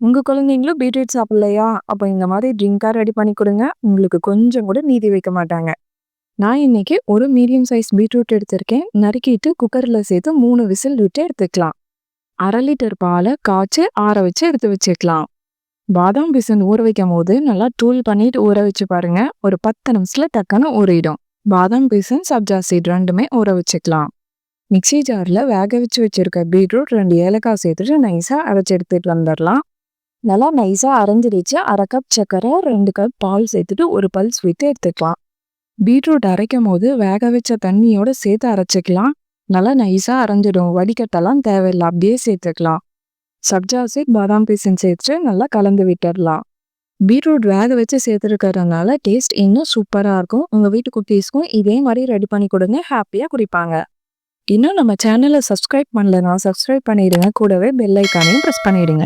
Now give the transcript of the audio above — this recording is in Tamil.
உங்க குழந்தைங்களும் பீட்ரூட் சாப்பிடலையா? அப்ப இந்த மாதிரி ட்ரிங்க்கா ரெடி பண்ணி குடுங்க. உங்களுக்கு கொஞ்சம் கூட மீதி வைக்க மாட்டாங்க. நான் இன்னைக்கு ஒரு மீடியம் சைஸ் பீட்ரூட் எடுத்திருக்கேன். நறுக்கிட்டு குக்கர்ல சேர்த்து 3 விசில் விட்டு எடுத்துக்கலாம். 1/2 லிட்டர் பாலை காய்ச்சி ஆற வச்சு எடுத்து வச்சுக்கலாம். பாதாம் பிசின் ஊற வைக்கும் போது நல்லா தூள் பண்ணிட்டு ஊற வச்சு பாருங்க. ஒரு 10 நிமிஷத்துல டக்குன்னு ஊறிடும். பாதாம் பிசின், சப்ஜா சீட் ரெண்டுமே ஊற வச்சுக்கலாம். மிக்ஸி ஜார்ல வேக வச்சு வச்சிருக்க பீட்ரூட் 2 ஏலக்காய் சேர்த்துட்டு நைஸா அரைச்சு எடுத்துட்டு வந்துடலாம். நல்லா நைஸா அரைஞ்சிடுச்சு. 1/2 கப் சர்க்கரை, 2 கப் பால் சேர்த்துட்டு ஒரு பல்ஸ் விட்டு எடுத்துக்கலாம். பீட்ரூட் அரைக்கும் போது வேக வச்ச தண்ணியோட சேர்த்து அரைச்சிக்கலாம். நல்லா நைஸா அரைஞ்சிடும். வடிகட்டெல்லாம் தேவையில்லை, அப்படியே சேர்த்துக்கலாம். சப்ஜா சீட், பாதாம் பீசன் சேர்த்துட்டு நல்லா கலந்து விட்டுடலாம். பீட்ரூட் வேக வச்சு சேர்த்துருக்கறதுனால டேஸ்ட் இன்னும் சூப்பராக இருக்கும். உங்கள் வீட்டு குட்டீஸ்க்கும் இதே மாதிரி ரெடி பண்ணி கொடுங்க, ஹாப்பியாக குடிப்பாங்க. இன்னும் நம்ம சேனலை சப்ஸ்கிரைப் பண்ணலன்னா சப்ஸ்கிரைப் பண்ணிடுங்க. கூடவே பெல் ஐக்கானையும் ப்ரெஸ் பண்ணிடுங்க.